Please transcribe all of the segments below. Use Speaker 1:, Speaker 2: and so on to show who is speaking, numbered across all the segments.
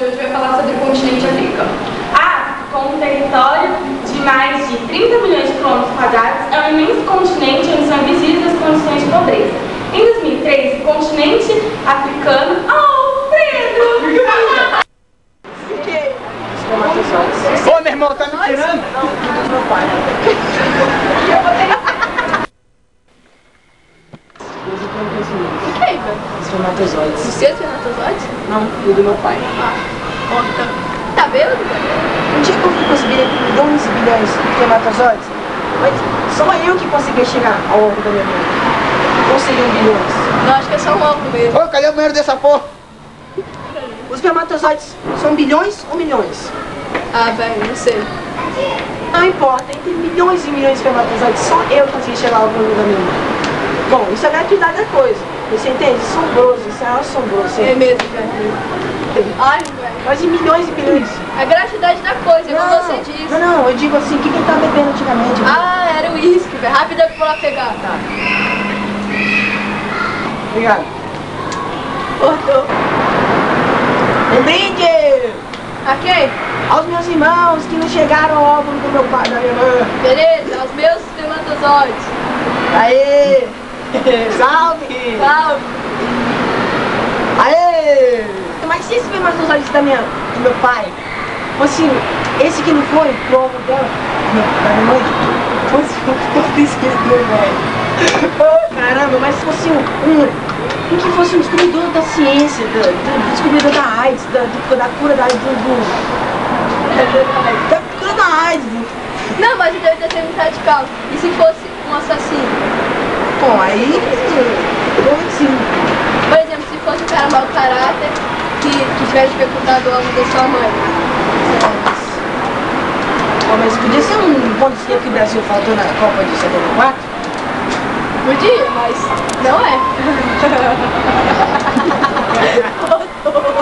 Speaker 1: de hoje vai falar sobre o continente africano. A África, com um território de mais de 30 milhões de quilômetros quadrados, é um imenso continente onde são visíveis as condições de pobreza. Em 2003, o continente africano... Oh, Pedro!
Speaker 2: Ô, meu irmão, tá me tirando? Não, tudo do meu pai.
Speaker 3: O que é, Ivan?
Speaker 2: Espermatozoides.
Speaker 3: Os seus espermatozoides?
Speaker 2: Não, tudo do meu pai.
Speaker 3: Ah, conta. Tá vendo?
Speaker 4: Um dia que eu fui conseguir bilhões e bilhões de espermatozoides, mas só eu que consegui chegar ao ovo da minha mãe. Conseguiu bilhões.
Speaker 3: Não, acho que é só um ovo mesmo.
Speaker 2: Ô, cadê o banheiro dessa porra?
Speaker 4: Os espermatozoides são bilhões ou milhões?
Speaker 3: Ah, velho, não sei.
Speaker 4: Não importa, entre milhões e milhões de espermatozoides, só eu consegui chegar ao ovo da minha mãe. Bom, isso é a gratuidade da coisa. Você entende? Assombroso, isso é assombroso.
Speaker 3: É mesmo, velho. Ai, velho.
Speaker 4: Mas em milhões e bilhões.
Speaker 3: A gratuidade da coisa, como você disse.
Speaker 4: Não, eu digo assim, o que ele tá bebendo antigamente?
Speaker 3: Ah, era o uísque, velho. Rápido eu vou lá pegar.
Speaker 4: Tá. Obrigado.
Speaker 3: Cortou.
Speaker 4: Um brinde!
Speaker 3: A quem?
Speaker 4: Aos meus irmãos que não chegaram ao óvulo do meu pai, da minha mãe.
Speaker 3: Beleza, aos meus espermatozoides.
Speaker 4: Aê! Salve!
Speaker 3: Salve.
Speaker 4: Aê! Mas se esse espermatozoide do meu pai fosse esse que não foi pro ovo dela, da minha mãe, fosse esquecido do meu pai. Oh, caramba, mas se fosse que fosse um descobridor da ciência, do descobridor da AIDS, da cura da AIDS, da cura da AIDS.
Speaker 3: Não, mas ele deve ter metade de cálculo. E se fosse um assassino?
Speaker 4: Bom, aí, sim.
Speaker 3: Por exemplo, se fosse um cara mau caráter que tivesse dificultado o ovo da sua mãe.
Speaker 4: Bom, mas podia ser um ponto esquerdo que o Brasil faltou na Copa de 74?
Speaker 3: Podia, mas não é.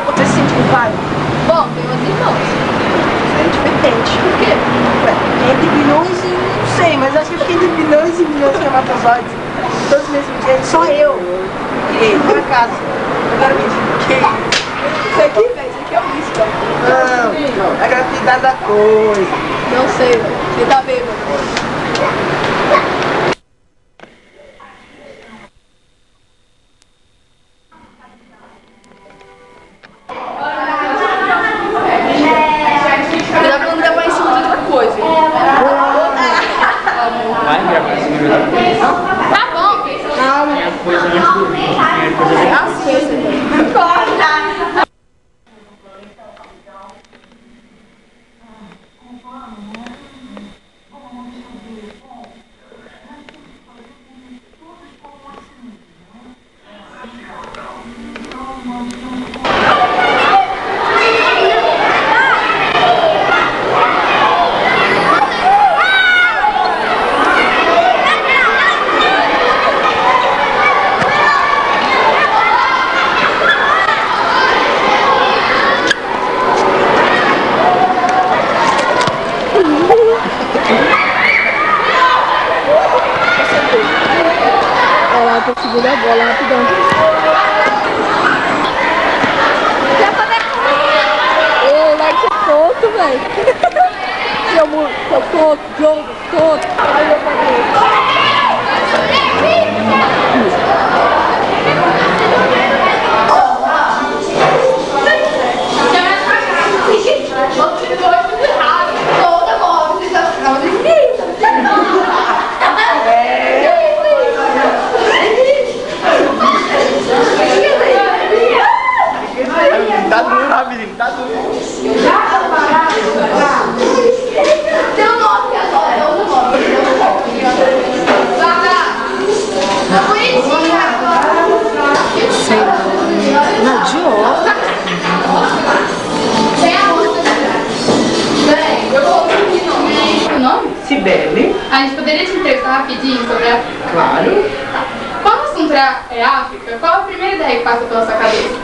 Speaker 4: Você se sente culpado?
Speaker 3: Bom, tem umas irmãos.
Speaker 4: É diferente.
Speaker 3: Por quê?
Speaker 4: Ué, entre bilhões e... não sei, mas acho que entre bilhões e milhões de espermatozoides. Todos os mesmos dias, só eu. E pra casa. Agora me diga, que
Speaker 3: Isso aqui, velho, isso aqui é um risco.
Speaker 4: não, é a gratuidade da coisa.
Speaker 3: Não sei, velho. Você tá bêbado. Segura a bola rapidão. Ô, vai ser tonto, velho. Seu tonto, jogo, tonto.
Speaker 2: Tá duro, rapidinho, tá duro.
Speaker 3: Teu nome agora, é o nome. Tá bonitinho agora.
Speaker 4: Sei não, de outra.
Speaker 1: Eu vou aqui o nome?
Speaker 4: Sibeli.
Speaker 1: A gente poderia te entrevistar rapidinho sobre a...
Speaker 4: Claro.
Speaker 1: Quando o assunto é África, qual a primeira ideia que passa pela sua cabeça?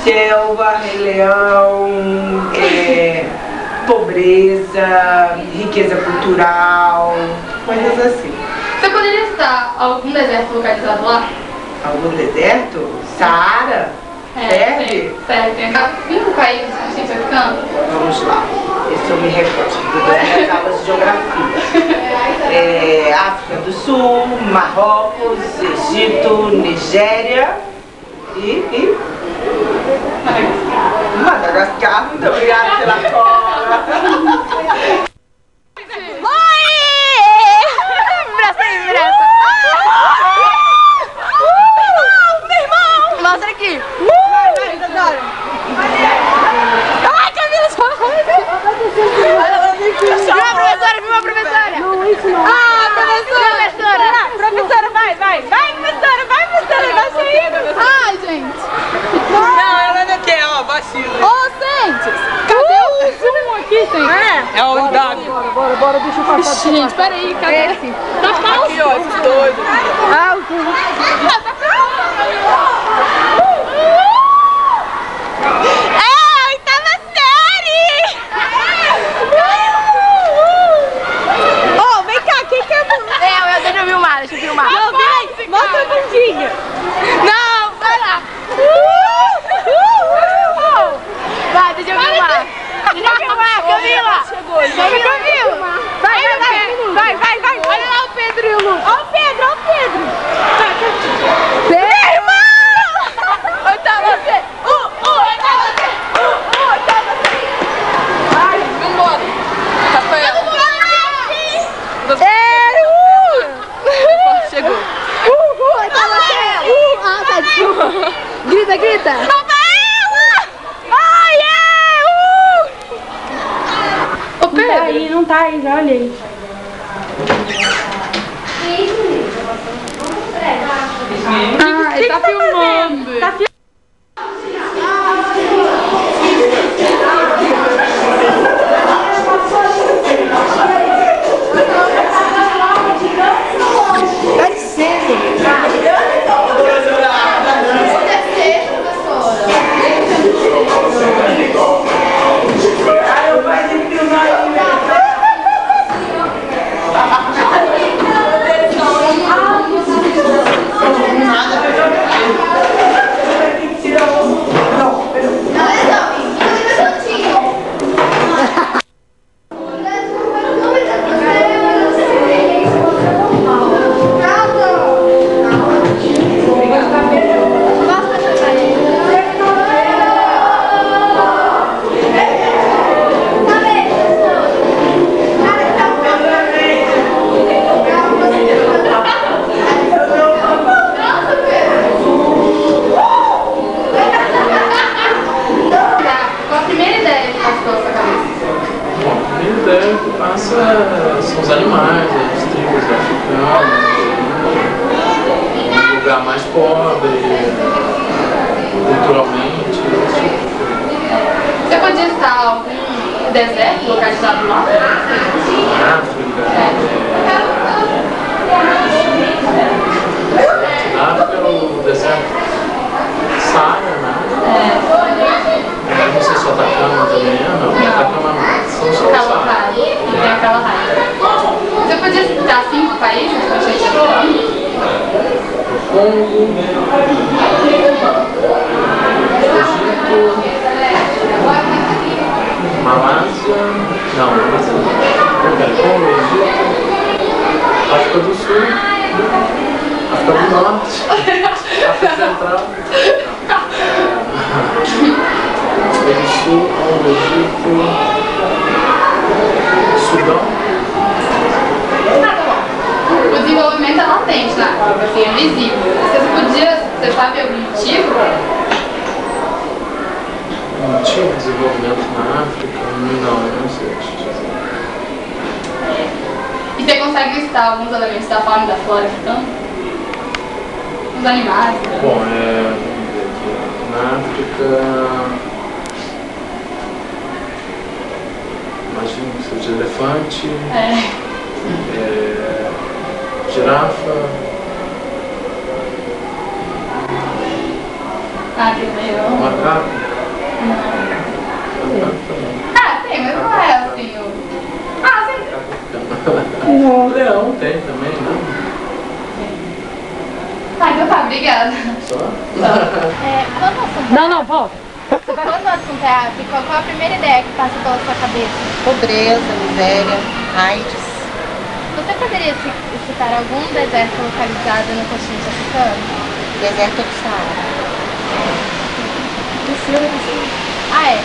Speaker 4: Selva, Rei Leão, pobreza, riqueza cultural, coisas assim.
Speaker 1: Você poderia citar algum deserto localizado lá?
Speaker 4: Algum deserto? Saara? Serve?
Speaker 1: Serve. Tem 5 países, não sei se
Speaker 4: me recordo das minhas aulas de geografia. África do Sul, Marrocos, Egito, Nigéria e Madagascar. Muito obrigada pela cola.
Speaker 3: Mostra aqui!
Speaker 5: Ai, Camila,
Speaker 3: Viu a professora?
Speaker 5: não, isso não.
Speaker 3: Ah, professora!
Speaker 5: Professora, vai, professora, vai sair.
Speaker 3: Ai, gente!
Speaker 4: Não, ela não quer, ó, vacilo.
Speaker 3: Ô, gente! Cadê o zoom aqui, gente?
Speaker 4: É o dado.
Speaker 5: Bora, deixa eu passar.
Speaker 3: Gente, peraí, cadê? Tá falso?
Speaker 4: Aqui, ó, esses doidos.
Speaker 5: Ah, o zoom.
Speaker 3: É, oitava série!
Speaker 5: Ô, vem cá, quem quer...
Speaker 3: Deixa eu filmar,
Speaker 5: Não, vai, mostra a bundinha.
Speaker 3: Não, vai lá! Vai, deixa eu filmar! Camila! Camila! Vai! Olha lá o Pedro e o Lu!
Speaker 5: Ó o Pedro.
Speaker 3: Oitava série! Vai, vambora! Rafael! Chegou!
Speaker 5: Ah, tá, desculpa. Grita.
Speaker 3: Ô, Pedro!
Speaker 5: Não tá aí, já olhei.
Speaker 3: Ah, ele tá filmando!
Speaker 6: São os animais, as tribos africanas, um lugar mais pobre, culturalmente.
Speaker 3: Você podia citar algum deserto localizado lá?
Speaker 6: África, África é o deserto Saara, né? Não sei se o Atacama também é, não. O Atacama são só os Saara.
Speaker 3: Tem aquela raiva. Você podia citar 5 países que você
Speaker 6: Congo, Egito, Malásia, não, Malásia não. Congo, Egito, África do Sul, África do Norte, África Central, Sul, Egito, Sudão.
Speaker 3: O desenvolvimento é latente na África, assim, é visível. Você sabe algum motivo?
Speaker 6: Motivo de desenvolvimento na África? Não sei.
Speaker 3: E você consegue listar alguns elementos da fauna e da flora, então? Os animais? Né?
Speaker 6: Bom, vamos ver aqui. Na África, imagino que seja elefante, girafa.
Speaker 3: Tem leão.
Speaker 6: Macaco?
Speaker 3: Tem, mas não é assim
Speaker 6: Não. Leão tem também, não?
Speaker 3: Então tá, obrigada.
Speaker 6: Só?
Speaker 5: Não, volta.
Speaker 3: Quando o assunto é África, qual a primeira ideia que passa pela sua cabeça?
Speaker 4: Pobreza, miséria, AIDS.
Speaker 3: Você poderia citar algum deserto localizado no continente africano?
Speaker 4: Deserto do Saara.
Speaker 3: Ah, é.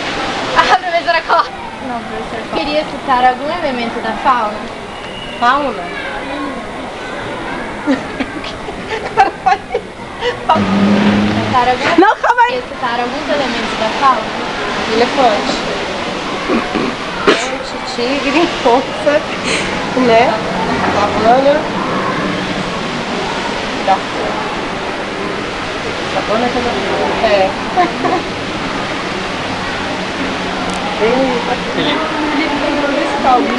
Speaker 3: A professora Costa. Não, professora Costa. Queria citar algum elemento da fauna?
Speaker 4: Fauna?
Speaker 3: Não, calma aí. Queria citar alguns elementos da fauna?
Speaker 4: Elefante. Elefante, tigre, onça, né? Savana. Savana é coisa. É.
Speaker 2: Felipe.
Speaker 5: Felipe, você poderia citar algum?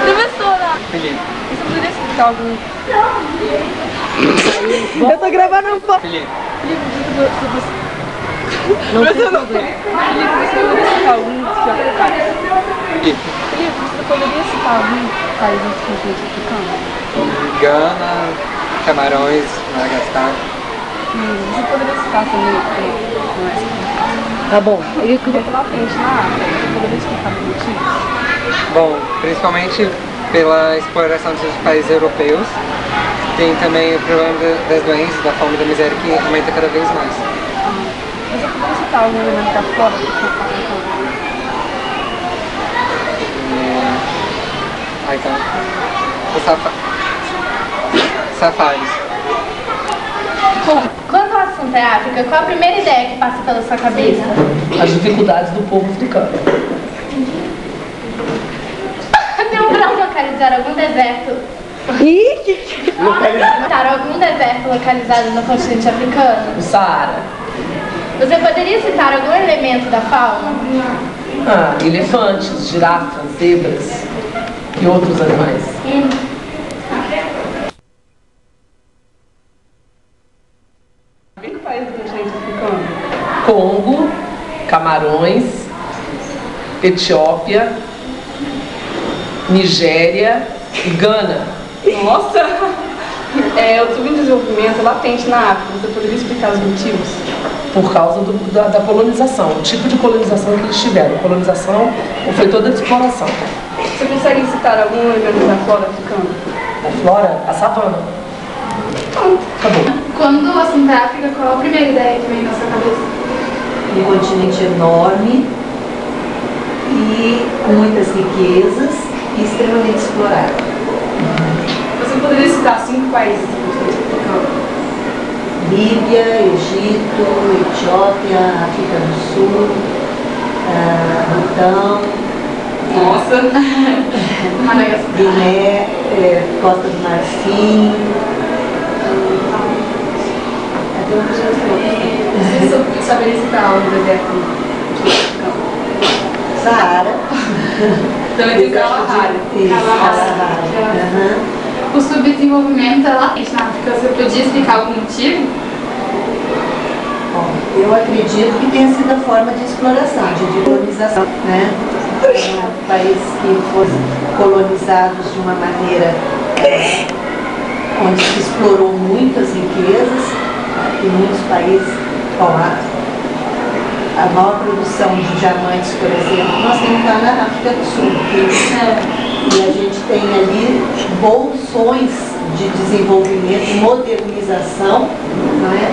Speaker 5: Professora!
Speaker 2: Felipe.
Speaker 5: Você poderia citar algum?
Speaker 4: Eu tô gravando um pouco.
Speaker 2: Felipe.
Speaker 4: Não tem problema.
Speaker 5: Felipe, você poderia citar algum país?
Speaker 2: Felipe.
Speaker 5: Felipe, você poderia citar algum país do continente africano?
Speaker 2: Gana, Camarões, Madagascar.
Speaker 5: Você poderia citar também
Speaker 4: Tá bom.
Speaker 5: ele que latente na África. Você poderia explicar os motivos?
Speaker 2: Bom, principalmente pela exploração dos países europeus. Tem também o problema das doenças, da fome e da miséria que aumenta cada vez mais.
Speaker 5: Você poderia citar algum elemento da flora do seu africano?
Speaker 2: Aí tá. Safaris.
Speaker 3: Quando o assunto é África, qual a primeira ideia que passa pela sua cabeça?
Speaker 7: As dificuldades do povo africano.
Speaker 3: Tem pra localizar algum deserto. Citar algum deserto localizado no continente africano?
Speaker 7: O Saara.
Speaker 3: Você poderia citar algum elemento da fauna?
Speaker 7: Elefantes, girafas, zebras e outros animais.
Speaker 5: Que país do continente africano?
Speaker 7: Congo, Camarões, Etiópia, Nigéria e Gana.
Speaker 5: Nossa! O subdesenvolvimento latente na África. Você poderia explicar os motivos?
Speaker 7: Por causa da colonização, o tipo de colonização que eles tiveram. Colonização foi toda de exploração.
Speaker 5: Você consegue citar algum elemento da flora africana?
Speaker 7: A flora, a savana. Acabou.
Speaker 3: Quando o assunto é África, qual a primeira ideia que vem na sua cabeça?
Speaker 8: Um continente enorme e com muitas riquezas e extremamente explorado.
Speaker 5: Você poderia citar 5 países do continente africano?
Speaker 8: Líbia, Egito, Etiópia, África do Sul, Butão,
Speaker 5: Nossa! Madagascar.
Speaker 8: Guiné, Costa do Marfim. Até outros
Speaker 5: Você saberia citar algum deserto do continente africano?
Speaker 8: Saara.
Speaker 5: Também tem Kalahari.
Speaker 8: Isso, Kalahari.
Speaker 3: O subdesenvolvimento é latente na África. Você podia explicar algum motivo?
Speaker 8: Bom, eu acredito que tenha sido a forma de exploração, de colonização, né? Países que foram colonizados de uma maneira onde se explorou muitas riquezas, em muitos países, bom, a maior produção de diamantes, por exemplo, nós temos lá na África do Sul. E a gente tem ali bolsões de desenvolvimento, de modernização, né?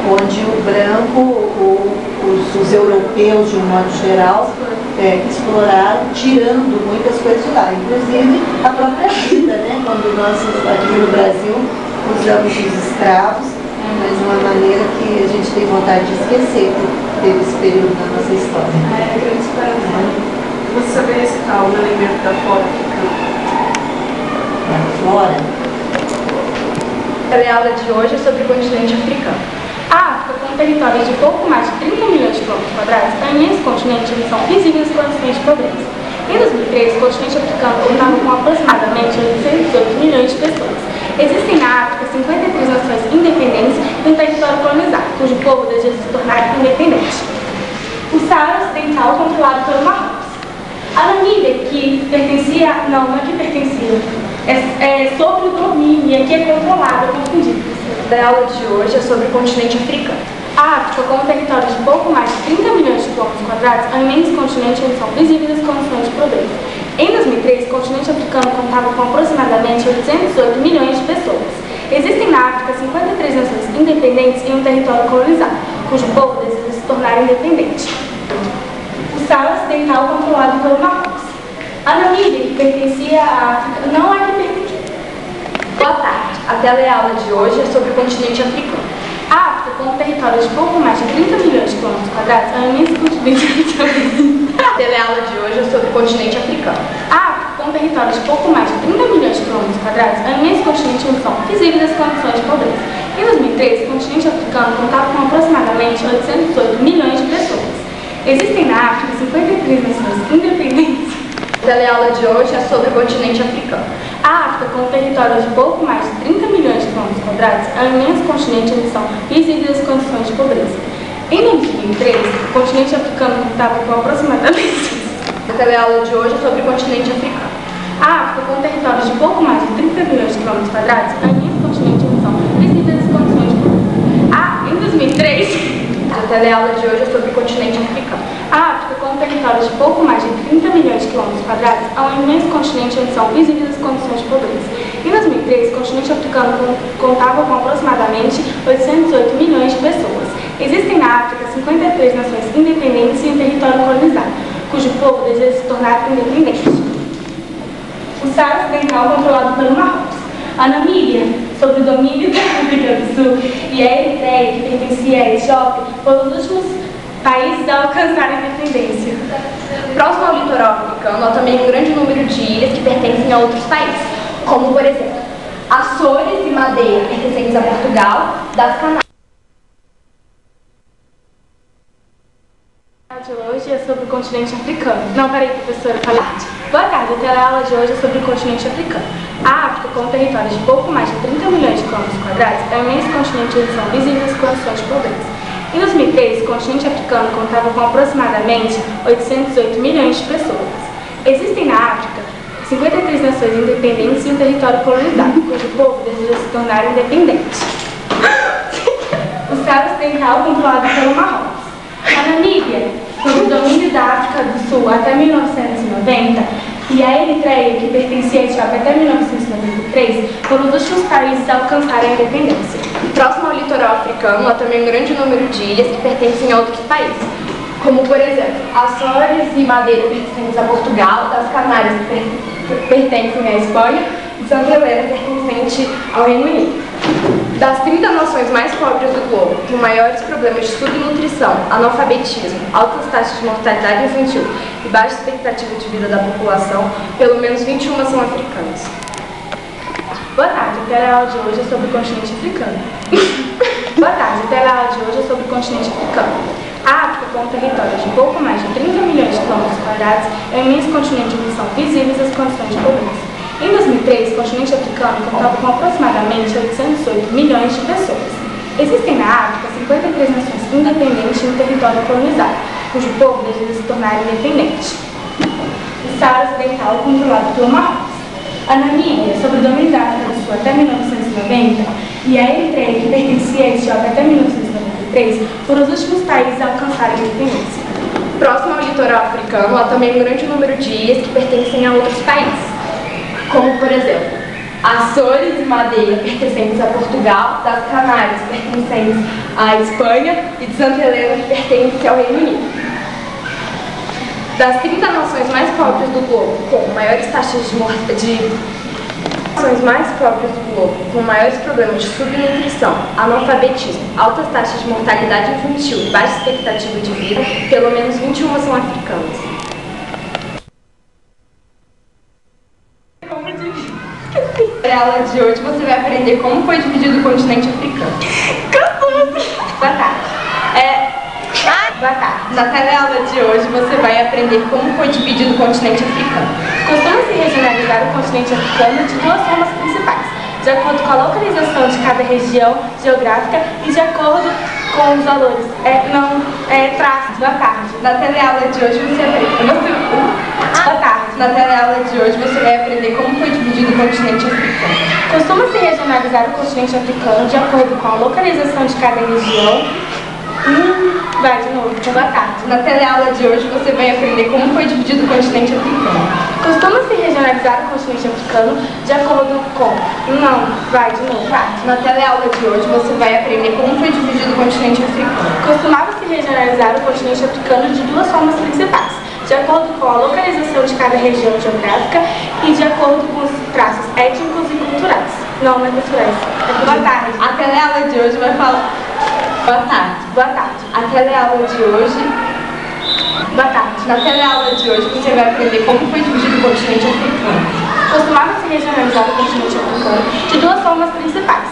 Speaker 8: Onde o branco, os europeus, de um modo geral, exploraram, tirando muitas coisas de lá, inclusive a própria vida, né? Quando nós aqui no Brasil usamos os escravos, mas de uma maneira que a gente tem vontade de esquecer que teve esse período na nossa história.
Speaker 5: É grande esperança. Você saberia citar um elemento da flora africana?
Speaker 8: Da flora?
Speaker 1: A aula de hoje é sobre o continente africano. A África, com um território de pouco mais de 30 milhões de quilômetros quadrados, é um imenso continente em missão visível nas condições de pobreza. Em 2003, o continente africano contava com aproximadamente 818 milhões de pessoas. Existem na África 53 nações independentes e um território colonizado, cujo povo deseja se tornar independente. O Saara Ocidental é controlado pelo Marrocos. A Namíbia, que pertencia, não é que pertencia, é sobre o domínio e aqui é controlada, confundido.
Speaker 5: A aula de hoje é sobre o continente africano.
Speaker 1: A África, com um território de pouco mais de 30 milhões de quilômetros quadrados, é um imenso continente onde são visíveis as condições de pobreza. Em 2003, o continente africano contava com aproximadamente 808 milhões de pessoas. Existem na África 53 nações independentes e um território colonizado, cujo povo deseja se tornar independente. O Saara Ocidental controlado pelo Marrocos. A Namíbia, que pertencia à África, não é que pertencia.
Speaker 9: Boa tarde. A teleaula de hoje é sobre o continente africano.
Speaker 1: A África, com um território de pouco mais de 30 milhões de quilômetros quadrados, é um imenso continente africano.
Speaker 9: A teleaula de hoje é sobre o continente africano.
Speaker 1: A África, com um território de pouco mais de 30 milhões de quilômetros quadrados, é um imenso continente onde são visíveis as condições de pobreza. Em 2003, o continente africano contava com aproximadamente 808 milhões de pessoas. Existem na África 53 nações independentes.
Speaker 9: A teleaula de hoje é sobre o continente africano.
Speaker 1: A África, com um território de pouco mais de 30 milhões de quilômetros quadrados, é um imenso continente onde são visíveis as condições de pobreza. Em 2003, o continente africano contava com aproximadamente...
Speaker 9: A teleaula de hoje é sobre o continente africano.
Speaker 1: A África, com um território de pouco mais de 30 milhões de quilômetros quadrados, é um imenso continente onde são visíveis as condições de pobreza. Em 2003...
Speaker 9: A teleaula de hoje é sobre o continente africano.
Speaker 1: A África, com um território de pouco mais de 30 milhões de quilômetros quadrados, é um imenso continente onde são visíveis as condições de pobreza. Em 2003, o continente africano contava com aproximadamente 808 milhões de pessoas. Existem na África 53 nações independentes e um território colonizado, cujo povo deseja se tornar independente. O Saara Ocidental controlado pelo Marrocos. A Namíbia, sob o domínio da África do Sul, e a Eritreia, que pertencia à Etiópia, foram os últimos países a alcançar a independência.
Speaker 9: Próximo ao litoral africano, há também um grande número de ilhas que pertencem a outros países, como, por exemplo, Açores e Madeira, pertencentes a Portugal, das Canárias.
Speaker 1: De hoje é sobre o continente africano. Não, peraí, professora, falei. Boa tarde, a teleaula de hoje é sobre o continente africano. A África, com um território de pouco mais de 30 milhões de quilômetros quadrados, é um imenso continente onde são visíveis as condições de pobreza. Em 2003, o continente africano contava com aproximadamente 808 milhões de pessoas. Existem na África 53 nações independentes e um território colonizado, cujo povo deseja se tornar independente. O Saara Ocidental controlado pelo Marrocos. A Namíbia, sob o domínio da África do Sul até 1990, e a Eritreia, que pertencia à Etiópia até 1993, foram os últimos países a alcançarem a independência.
Speaker 9: Próximo ao litoral africano, há também um grande número de ilhas que pertencem a outros países, como, por exemplo, Açores e Madeira, pertencentes a Portugal, das Canárias, que pertencem à Espanha, e Santa Helena, pertencente ao Reino Unido. Das 30 nações mais pobres do globo, com maiores problemas de subnutrição, analfabetismo, altas taxas de mortalidade infantil e baixa expectativa de vida da população, pelo menos 21 são africanas.
Speaker 1: Boa tarde, a teleaula de hoje é sobre o continente africano. Boa tarde, a teleaula de hoje é sobre o continente africano. A África, com um território de pouco mais de 30 milhões de quilômetros quadrados, é um imenso continente onde são visíveis as condições de pobreza. Em 2003, o continente africano contava com aproximadamente 808 milhões de pessoas. Existem na África 53 nações independentes e um território colonizado, cujo povo deseja se tornar independente. O Saara Ocidental controlado pelo Marrocos. A Namíbia, sob o domínio da África do Sul até 1990, e a Eritreia, que pertencia à Etiópia até 1993, foram os últimos países a alcançarem a independência.
Speaker 9: Próximo ao litoral africano, há também um grande número de ilhas que pertencem a outros países, como, por exemplo, Açores e Madeira, pertencentes a Portugal, das Canárias, pertencentes à Espanha, e de Santa Helena, que pertence ao Reino Unido. Das 30 nações mais pobres do globo, com maiores taxas de nações mais pobres do globo, com maiores problemas de subnutrição, analfabetismo, altas taxas de mortalidade infantil e baixa expectativa de vida, pelo menos 21 são africanas. Na aula de hoje você vai aprender como foi dividido o continente africano. Boa tarde. Boa tarde. Na teleaula de hoje você vai aprender como foi dividido o continente africano.
Speaker 1: Costuma-se regionalizar o continente africano de duas formas principais, de acordo com a localização de cada região geográfica e de acordo com os valores, traços. Boa tarde.
Speaker 9: Na teleaula de hoje você
Speaker 1: Boa tarde.
Speaker 9: Na teleaula de hoje você vai aprender como foi dividido o continente africano.
Speaker 1: Costuma-se regionalizar o continente africano de acordo com a localização de cada região Vai de novo.
Speaker 9: Boa tarde. Na teleaula de hoje você vai aprender como foi dividido o continente africano.
Speaker 1: Costuma-se regionalizar o continente africano de acordo com... Não, vai de novo.
Speaker 9: Na teleaula de hoje você vai aprender como foi dividido o continente africano.
Speaker 1: Costumava-se regionalizar o continente africano de duas formas principais, de acordo com a localização de cada região geográfica e de acordo com os traços étnicos e culturais. Não é culturais.
Speaker 9: Boa tarde. A teleaula de hoje vai falar... Boa tarde.
Speaker 1: Boa tarde.
Speaker 9: A teleaula de hoje...
Speaker 1: Boa tarde.
Speaker 9: Na teleaula de hoje você vai aprender como foi dividido o continente africano.
Speaker 1: Costumava-se regionalizar o continente africano de duas formas principais,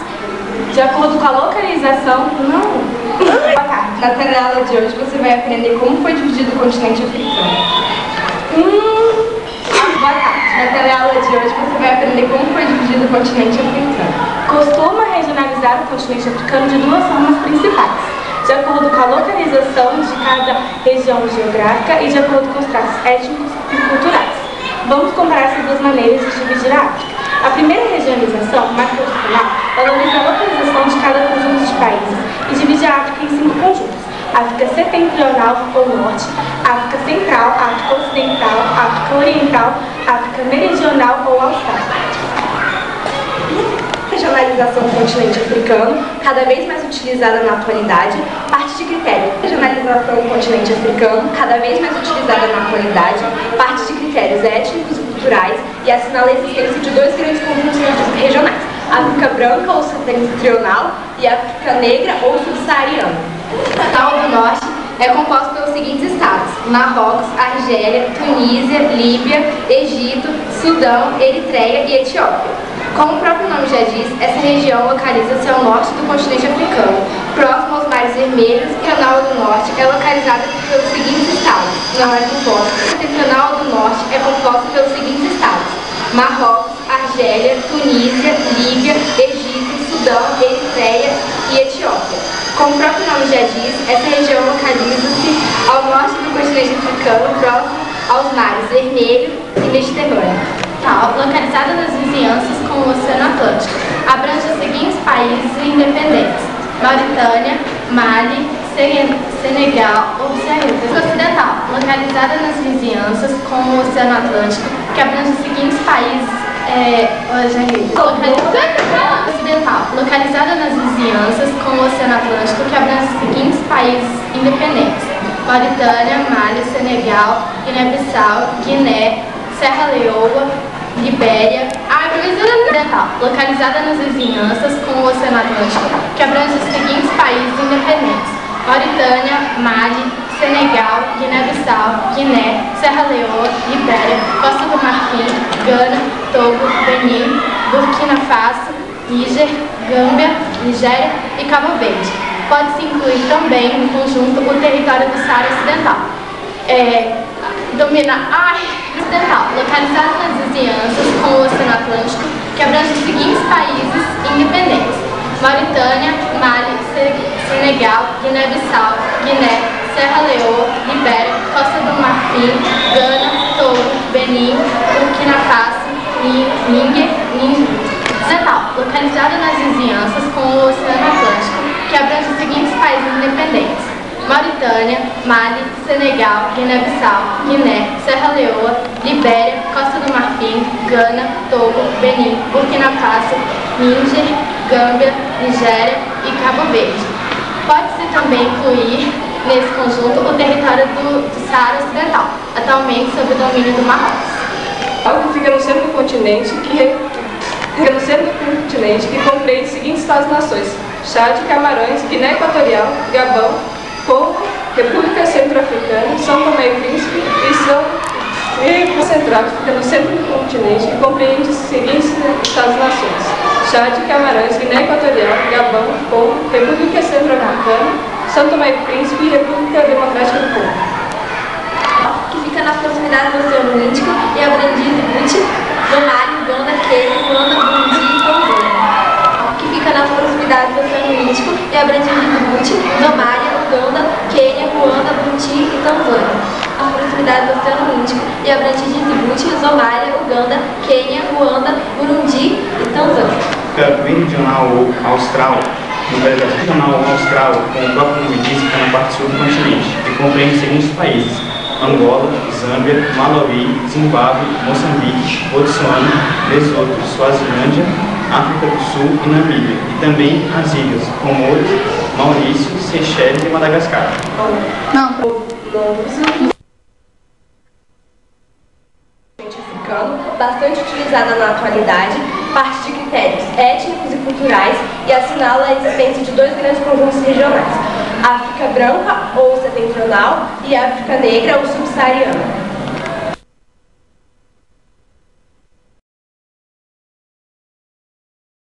Speaker 1: de acordo com a localização... Não. Boa tarde.
Speaker 9: Na teleaula de hoje você vai aprender como foi dividido o continente africano.
Speaker 1: Boa tarde.
Speaker 9: Na teleaula de hoje você vai aprender como foi dividido o continente africano.
Speaker 1: Costuma regionalizar o continente africano de duas formas principais, de acordo com a localização de cada região geográfica e de acordo com os traços étnicos e culturais. Vamos comparar essas duas maneiras de dividir a África. A primeira regionalização, mais tradicional, valoriza a localização de cada conjunto de países e divide a África em 5 conjuntos: África Setentrional ou Norte, África Central, África Ocidental, África Oriental, África Meridional ou Austral.
Speaker 9: Regionalização do continente africano, cada vez mais utilizada na atualidade, parte de critério. Regionalização do continente africano, cada vez mais utilizada na atualidade, parte de critérios étnicos e culturais e assinala a existência de dois grandes conjuntos regionais: África branca ou setentrional e África negra ou subsaariana. O total do norte é composto pelos seguintes estados: Marrocos, Argélia, Tunísia, Líbia, Egito, Sudão, Eritreia e Etiópia. Como o próprio nome já diz, essa região localiza-se ao norte do continente africano, próximo aos mares vermelhos, e a Canal do Norte é localizada pelos seguintes estados. Não é composta. A Setentrional do Norte é composta pelos seguintes estados: Marrocos, Argélia, Tunísia, Líbia, Egito, Sudão, Eritreia e Etiópia. Como o próprio nome já diz, essa região localiza-se ao norte do continente africano, próximo aos mares Vermelho e Mediterrâneo.
Speaker 10: Localizada nas vizinhanças com o Oceano Atlântico, abrange os seguintes países independentes: Mauritânia, Mali, Senegal, Ocidental, localizada nas vizinhanças com o Oceano Atlântico, que abrange os seguintes países. Ocidental, localizada nas vizinhanças com o Oceano Atlântico, que abrange os seguintes países independentes: Mauritânia, Mali, Senegal, Guiné-Bissau, Guiné, Serra Leoa, Libéria. Ocidental, localizada nas vizinhanças com o Oceano Atlântico, que abrange os seguintes países independentes: Mauritânia, Mali, Senegal, Guiné-Bissau, Guiné, Serra Leoa, Libéria, Costa do Marfim, Gana, Togo, Benin, Burkina Faso, Níger, Gâmbia, Nigéria e Cabo Verde. Pode-se incluir também no conjunto o território do Saara Ocidental. Ocidental, localizado nas vizinhanças com o Oceano Atlântico, que abrange os seguintes países independentes: Mauritânia, Mali, Senegal, Guiné-Bissau, Guiné, Serra Leoa, Libéria, Costa do Marfim, Gana, Togo, Benin, Burkina Faso, Níger. Ocidental, localizado nas vizinhanças com o Oceano Atlântico, que abrange os seguintes países independentes: Mauritânia, Mali, Senegal, Guiné-Bissau, Guiné, Serra Leoa, Libéria, Costa do Marfim, Gana, Togo, Benin, Burkina Faso, Níger, Gâmbia, Nigéria e Cabo Verde. Pode-se também incluir nesse conjunto o território do Saara Ocidental, atualmente sob o domínio do Marrocos.
Speaker 5: Algo que fica no centro do continente, que compreende os seguintes estados-nações: Chad, Camarões, Guiné Equatorial, Gabão, Congo, República Centro-Africana, São Tomé e Príncipe e São Central, que fica no centro do continente, que compreende os seguintes estados-nações: Chad, Camarões, Guiné Equatorial, Gabão, Congo, República Centro-Africana, São Tomé e Príncipe e República Democrática do Congo.
Speaker 9: Que fica nas proximidades do Oceano Índico e abrange Djibouti, Somália, Uganda, Quênia, Ruanda, Burundi e Tanzânia. Que fica nas proximidades do Oceano Índico e abrange Djibouti, Somália, Uganda, Quênia, Ruanda, Burundi e Tanzânia. As proximidades do Oceano Índico e abrange Djibouti, Somália, Uganda, Quênia, Ruanda, Burundi e Tanzânia.
Speaker 11: Meridional ou austral no Brasil Regional Austral, como o próprio nome diz, fica na parte sul do continente, e compreende os seguintes países: Angola, Zâmbia, Malawi, Zimbábue, Moçambique, Botsuana, Lesoto, Suazilândia, África do Sul e Namíbia, e também as ilhas Comoros, Maurício, Seychelles e Madagascar.
Speaker 9: Bastante utilizada na atualidade, parte de critérios étnicos e culturais, e assinala a existência de dois grandes conjuntos regionais: África Branca ou Setentrional e África Negra ou Subsaariana.